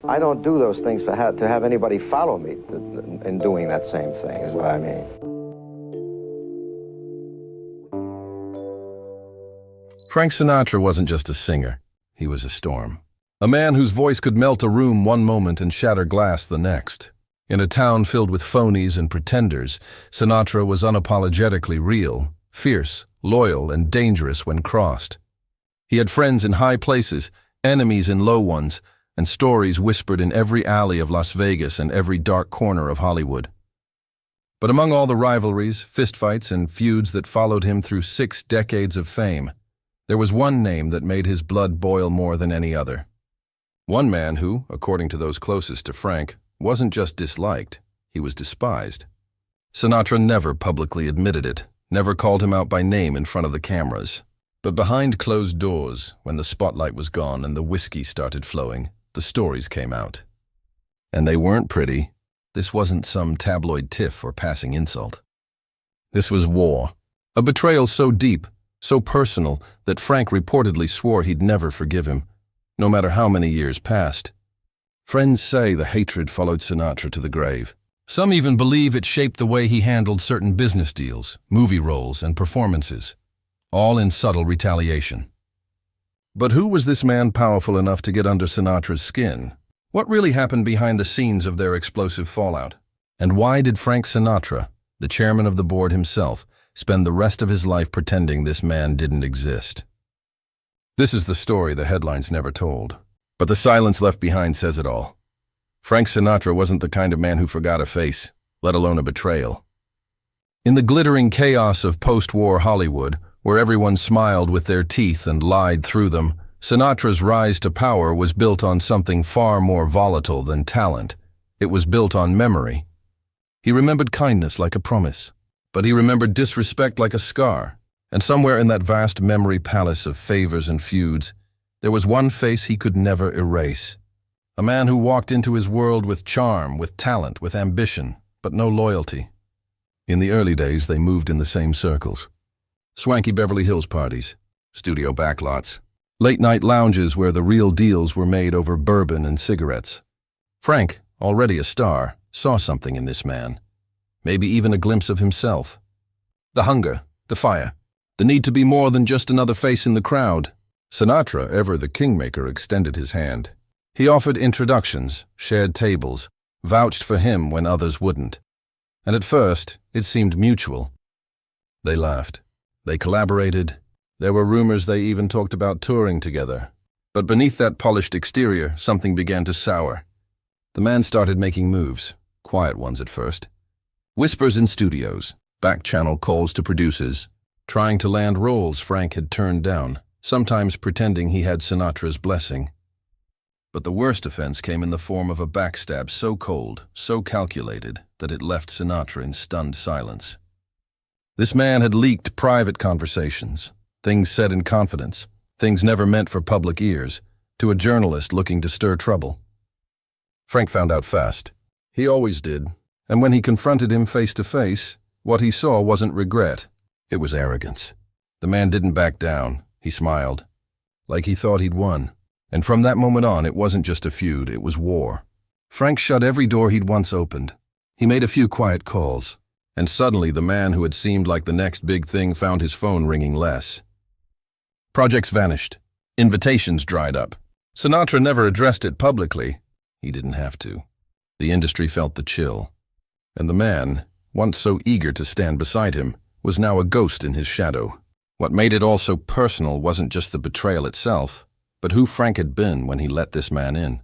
I don't do those things to have anybody follow me in doing that same thing, is what I mean. Frank Sinatra wasn't just a singer. He was a storm. A man whose voice could melt a room one moment and shatter glass the next. In a town filled with phonies and pretenders, Sinatra was unapologetically real, fierce, loyal, and dangerous when crossed. He had friends in high places, enemies in low ones, and stories whispered in every alley of Las Vegas and every dark corner of Hollywood. But among all the rivalries, fistfights, and feuds that followed him through 6 decades of fame, there was one name that made his blood boil more than any other. One man who, according to those closest to Frank, wasn't just disliked, he was despised. Sinatra never publicly admitted it, never called him out by name in front of the cameras. But behind closed doors, when the spotlight was gone and the whiskey started flowing, the stories came out. And they weren't pretty. This wasn't some tabloid tiff or passing insult. This was war. A betrayal so deep, so personal, that Frank reportedly swore he'd never forgive him, no matter how many years passed. Friends say the hatred followed Sinatra to the grave. Some even believe it shaped the way he handled certain business deals, movie roles, and performances, all in subtle retaliation. But who was this man powerful enough to get under Sinatra's skin? What really happened behind the scenes of their explosive fallout? And why did Frank Sinatra, the chairman of the board himself, spend the rest of his life pretending this man didn't exist? This is the story the headlines never told. But the silence left behind says it all. Frank Sinatra wasn't the kind of man who forgot a face, let alone a betrayal. In the glittering chaos of post-war Hollywood, where everyone smiled with their teeth and lied through them, Sinatra's rise to power was built on something far more volatile than talent. It was built on memory. He remembered kindness like a promise, but he remembered disrespect like a scar. And somewhere in that vast memory palace of favors and feuds, there was one face he could never erase. A man who walked into his world with charm, with talent, with ambition, but no loyalty. In the early days, they moved in the same circles. Swanky Beverly Hills parties, studio backlots, late-night lounges where the real deals were made over bourbon and cigarettes. Frank, already a star, saw something in this man. Maybe even a glimpse of himself. The hunger, the fire, the need to be more than just another face in the crowd. Sinatra, ever the kingmaker, extended his hand. He offered introductions, shared tables, vouched for him when others wouldn't. And at first, it seemed mutual. They laughed. They collaborated. There were rumors they even talked about touring together. But beneath that polished exterior, something began to sour. The man started making moves, quiet ones at first. Whispers in studios, back-channel calls to producers, trying to land roles Frank had turned down, sometimes pretending he had Sinatra's blessing. But the worst offense came in the form of a backstab so cold, so calculated, that it left Sinatra in stunned silence. This man had leaked private conversations, things said in confidence, things never meant for public ears, to a journalist looking to stir trouble. Frank found out fast. He always did. And when he confronted him face to face, what he saw wasn't regret. It was arrogance. The man didn't back down. He smiled, like he thought he'd won. And from that moment on, it wasn't just a feud, it was war. Frank shut every door he'd once opened. He made a few quiet calls. And suddenly the man who had seemed like the next big thing found his phone ringing less. Projects vanished. Invitations dried up. Sinatra never addressed it publicly. He didn't have to. The industry felt the chill. And the man, once so eager to stand beside him, was now a ghost in his shadow. What made it all so personal wasn't just the betrayal itself, but who Frank had been when he let this man in.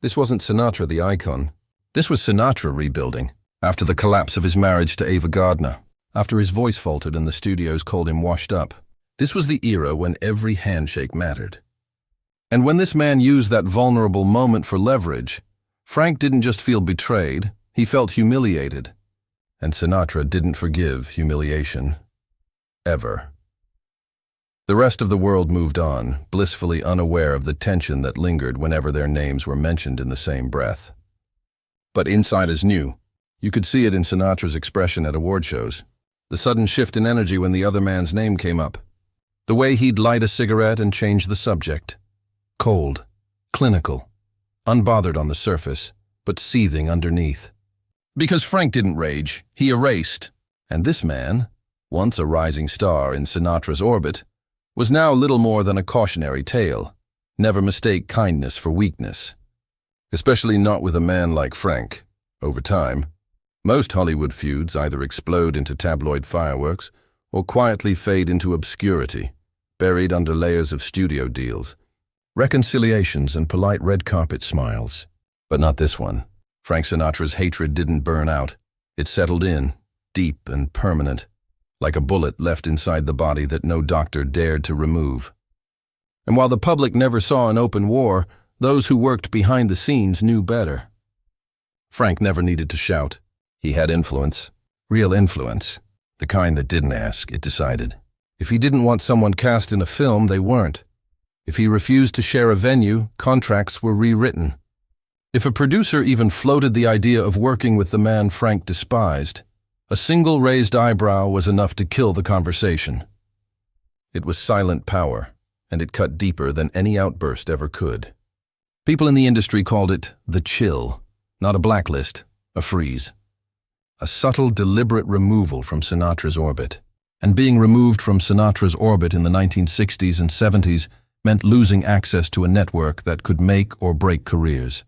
This wasn't Sinatra the icon. This was Sinatra rebuilding. After the collapse of his marriage to Ava Gardner, after his voice faltered and the studios called him washed up, this was the era when every handshake mattered. And when this man used that vulnerable moment for leverage, Frank didn't just feel betrayed, he felt humiliated. And Sinatra didn't forgive humiliation. Ever. The rest of the world moved on, blissfully unaware of the tension that lingered whenever their names were mentioned in the same breath. But insiders knew. You could see it in Sinatra's expression at award shows. The sudden shift in energy when the other man's name came up. The way he'd light a cigarette and change the subject. Cold, clinical, unbothered on the surface, but seething underneath. Because Frank didn't rage, he erased. And this man, once a rising star in Sinatra's orbit, was now little more than a cautionary tale. Never mistake kindness for weakness. Especially not with a man like Frank. Over time, most Hollywood feuds either explode into tabloid fireworks or quietly fade into obscurity, buried under layers of studio deals, reconciliations and polite red carpet smiles. But not this one. Frank Sinatra's hatred didn't burn out. It settled in, deep and permanent, like a bullet left inside the body that no doctor dared to remove. And while the public never saw an open war, those who worked behind the scenes knew better. Frank never needed to shout. He had influence. Real influence. The kind that didn't ask, it decided. If he didn't want someone cast in a film, they weren't. If he refused to share a venue, contracts were rewritten. If a producer even floated the idea of working with the man Frank despised, a single raised eyebrow was enough to kill the conversation. It was silent power, and it cut deeper than any outburst ever could. People in the industry called it the chill, not a blacklist, a freeze. A subtle, deliberate removal from Sinatra's orbit. And being removed from Sinatra's orbit in the 1960s and 70s meant losing access to a network that could make or break careers.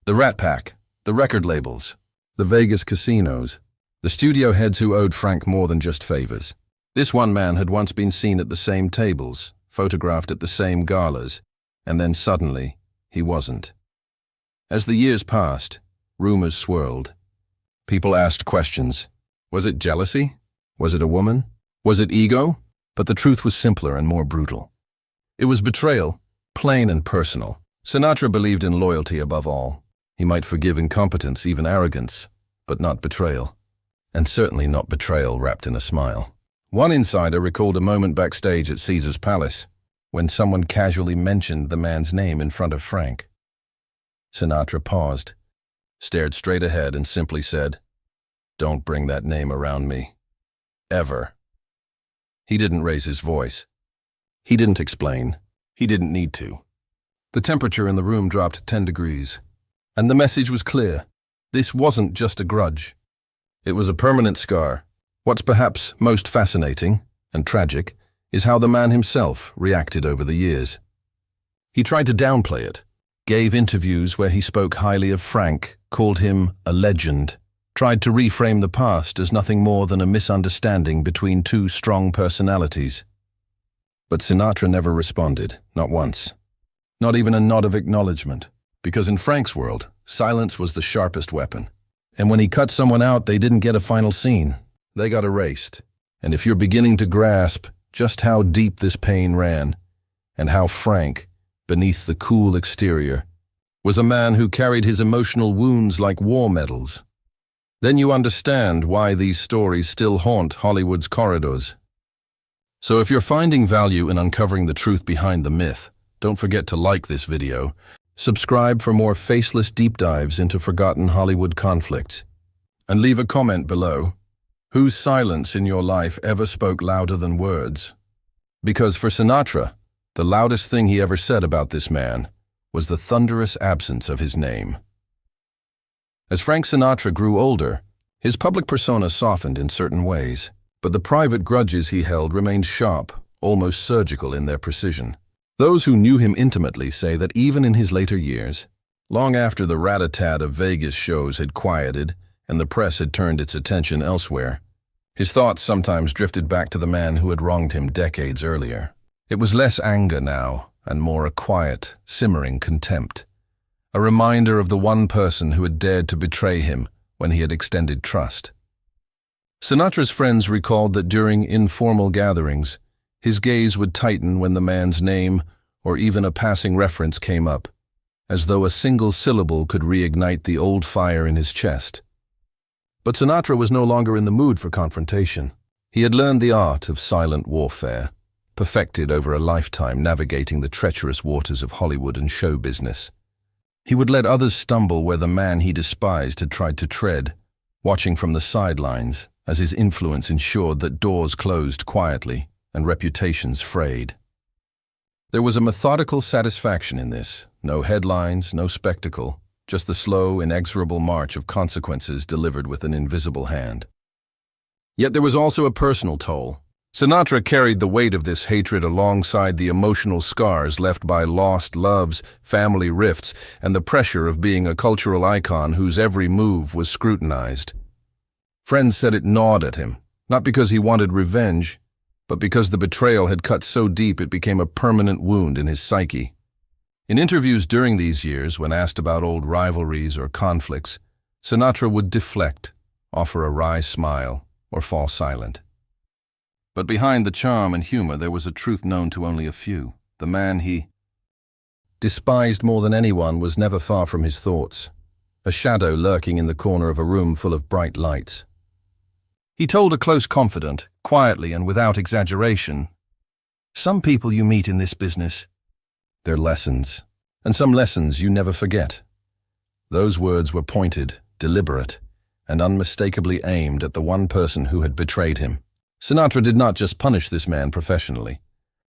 The Rat Pack, the record labels, the Vegas casinos, the studio heads who owed Frank more than just favors. This one man had once been seen at the same tables, photographed at the same galas, and then suddenly, he wasn't. As the years passed, rumors swirled. People asked questions. Was it jealousy? Was it a woman? Was it ego? But the truth was simpler and more brutal. It was betrayal, plain and personal. Sinatra believed in loyalty above all. He might forgive incompetence, even arrogance, but not betrayal. And certainly not betrayal wrapped in a smile. One insider recalled a moment backstage at Caesar's Palace, when someone casually mentioned the man's name in front of Frank. Sinatra paused, stared straight ahead and simply said, "Don't bring that name around me. Ever." He didn't raise his voice. He didn't explain. He didn't need to. The temperature in the room dropped 10 degrees. And the message was clear. This wasn't just a grudge. It was a permanent scar. What's perhaps most fascinating and tragic is how the man himself reacted over the years. He tried to downplay it, gave interviews where he spoke highly of Frank, called him a legend, tried to reframe the past as nothing more than a misunderstanding between two strong personalities. But Sinatra never responded, not once. Not even a nod of acknowledgement, because in Frank's world, silence was the sharpest weapon. And when he cut someone out, they didn't get a final scene. They got erased. And if you're beginning to grasp just how deep this pain ran, and how Frank, beneath the cool exterior, was a man who carried his emotional wounds like war medals, then you understand why these stories still haunt Hollywood's corridors. So if you're finding value in uncovering the truth behind the myth, don't forget to like this video, subscribe for more faceless deep dives into forgotten Hollywood conflicts, and leave a comment below. Whose silence in your life ever spoke louder than words? Because for Sinatra, the loudest thing he ever said about this man was the thunderous absence of his name. As Frank Sinatra grew older, his public persona softened in certain ways, but the private grudges he held remained sharp, almost surgical in their precision. Those who knew him intimately say that even in his later years, long after the rat-a-tat of Vegas shows had quieted and the press had turned its attention elsewhere, his thoughts sometimes drifted back to the man who had wronged him decades earlier. It was less anger now, and more a quiet, simmering contempt. A reminder of the one person who had dared to betray him when he had extended trust. Sinatra's friends recalled that during informal gatherings, his gaze would tighten when the man's name or even a passing reference came up, as though a single syllable could reignite the old fire in his chest. But Sinatra was no longer in the mood for confrontation. He had learned the art of silent warfare, perfected over a lifetime navigating the treacherous waters of Hollywood and show business. He would let others stumble where the man he despised had tried to tread, watching from the sidelines as his influence ensured that doors closed quietly and reputations frayed. There was a methodical satisfaction in this. No headlines, no spectacle, just the slow, inexorable march of consequences delivered with an invisible hand. Yet there was also a personal toll. Sinatra carried the weight of this hatred alongside the emotional scars left by lost loves, family rifts, and the pressure of being a cultural icon whose every move was scrutinized. Friends said it gnawed at him, not because he wanted revenge, but because the betrayal had cut so deep it became a permanent wound in his psyche. In interviews during these years, when asked about old rivalries or conflicts, Sinatra would deflect, offer a wry smile, or fall silent. But behind the charm and humor there was a truth known to only a few. The man he despised more than anyone was never far from his thoughts, a shadow lurking in the corner of a room full of bright lights. He told a close confidant, quietly and without exaggeration, "Some people you meet in this business, they're lessons, and some lessons you never forget." Those words were pointed, deliberate, and unmistakably aimed at the one person who had betrayed him. Sinatra did not just punish this man professionally.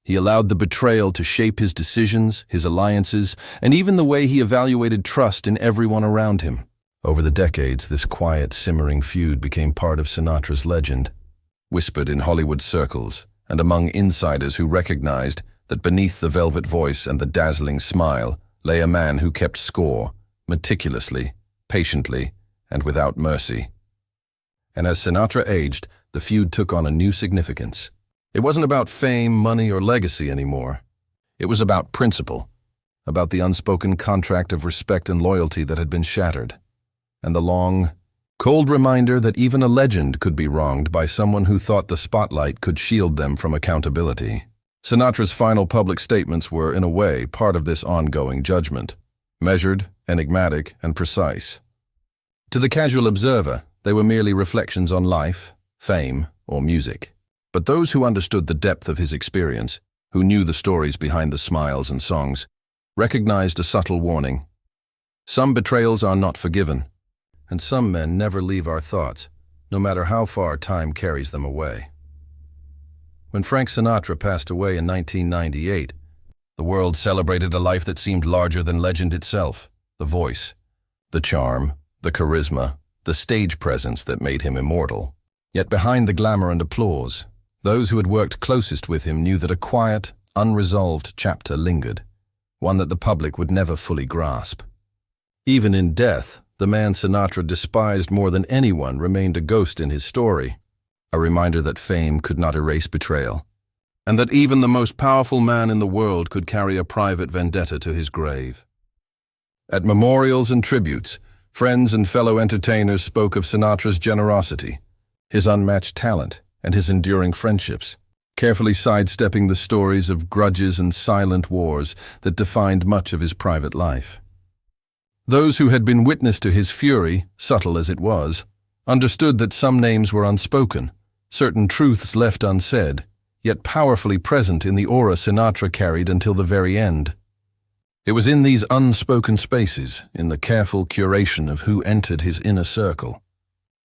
He allowed the betrayal to shape his decisions, his alliances, and even the way he evaluated trust in everyone around him. Over the decades, this quiet, simmering feud became part of Sinatra's legend, whispered in Hollywood circles and among insiders who recognized that beneath the velvet voice and the dazzling smile lay a man who kept score, meticulously, patiently, and without mercy. And as Sinatra aged, the feud took on a new significance. It wasn't about fame, money, or legacy anymore. It was about principle, about the unspoken contract of respect and loyalty that had been shattered, and the long, cold reminder that even a legend could be wronged by someone who thought the spotlight could shield them from accountability. Sinatra's final public statements were, in a way, part of this ongoing judgment, measured, enigmatic, and precise. To the casual observer, they were merely reflections on life, fame, or music. But those who understood the depth of his experience, who knew the stories behind the smiles and songs, recognized a subtle warning. Some betrayals are not forgiven, and some men never leave our thoughts, no matter how far time carries them away. When Frank Sinatra passed away in 1998, the world celebrated a life that seemed larger than legend itself. The voice, the charm, the charisma, the stage presence that made him immortal. Yet behind the glamour and applause, those who had worked closest with him knew that a quiet, unresolved chapter lingered, one that the public would never fully grasp. Even in death, the man Sinatra despised more than anyone remained a ghost in his story, a reminder that fame could not erase betrayal, and that even the most powerful man in the world could carry a private vendetta to his grave. At memorials and tributes, friends and fellow entertainers spoke of Sinatra's generosity, his unmatched talent, and his enduring friendships, carefully sidestepping the stories of grudges and silent wars that defined much of his private life. Those who had been witness to his fury, subtle as it was, understood that some names were unspoken, certain truths left unsaid, yet powerfully present in the aura Sinatra carried until the very end. It was in these unspoken spaces, in the careful curation of who entered his inner circle,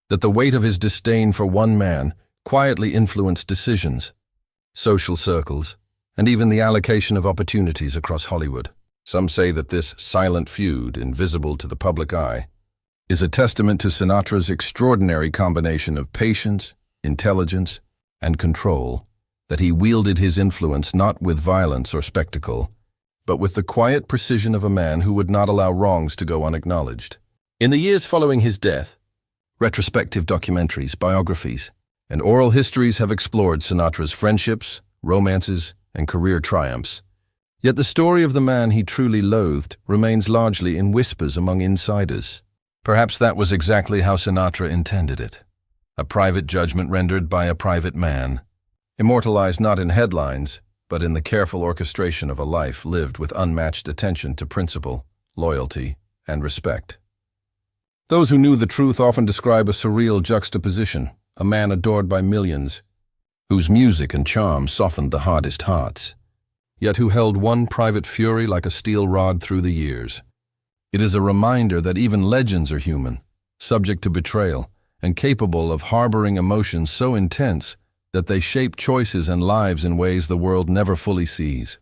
that the weight of his disdain for one man quietly influenced decisions, social circles, and even the allocation of opportunities across Hollywood. Some say that this silent feud, invisible to the public eye, is a testament to Sinatra's extraordinary combination of patience, intelligence, and control, that he wielded his influence not with violence or spectacle, but with the quiet precision of a man who would not allow wrongs to go unacknowledged. In the years following his death, retrospective documentaries, biographies, and oral histories have explored Sinatra's friendships, romances, and career triumphs. Yet the story of the man he truly loathed remains largely in whispers among insiders. Perhaps that was exactly how Sinatra intended it. A private judgment rendered by a private man, immortalized not in headlines, but in the careful orchestration of a life lived with unmatched attention to principle, loyalty, and respect. Those who knew the truth often describe a surreal juxtaposition, a man adored by millions, whose music and charm softened the hardest hearts, yet who held one private fury like a steel rod through the years. It is a reminder that even legends are human, subject to betrayal, and capable of harboring emotions so intense that they shape choices and lives in ways the world never fully sees.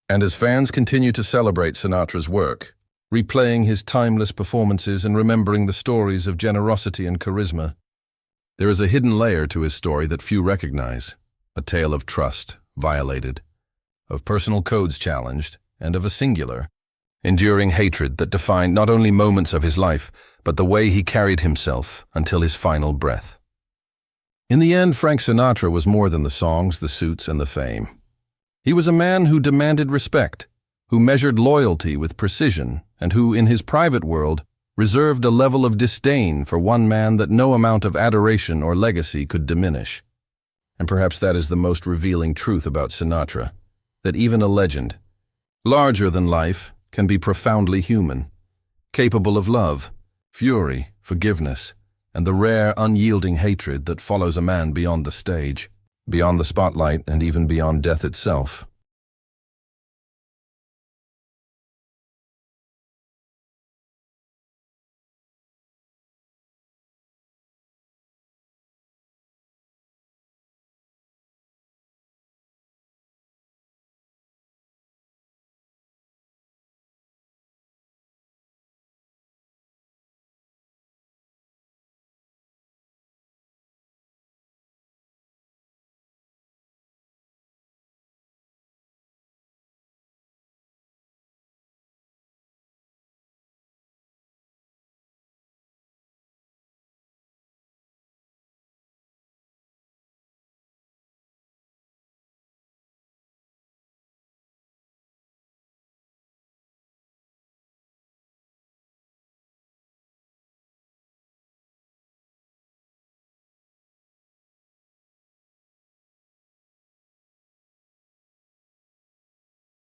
And as fans continue to celebrate Sinatra's work, replaying his timeless performances and remembering the stories of generosity and charisma, there is a hidden layer to his story that few recognize, a tale of trust violated, of personal codes challenged, and of a singular, enduring hatred that defined not only moments of his life, but the way he carried himself until his final breath. In the end, Frank Sinatra was more than the songs, the suits, and the fame. He was a man who demanded respect, who measured loyalty with precision, and who, in his private world, reserved a level of disdain for one man that no amount of adoration or legacy could diminish. And perhaps that is the most revealing truth about Sinatra, that even a legend, larger than life, can be profoundly human, capable of love, fury, forgiveness, and the rare, unyielding hatred that follows a man beyond the stage, beyond the spotlight, and even beyond death itself.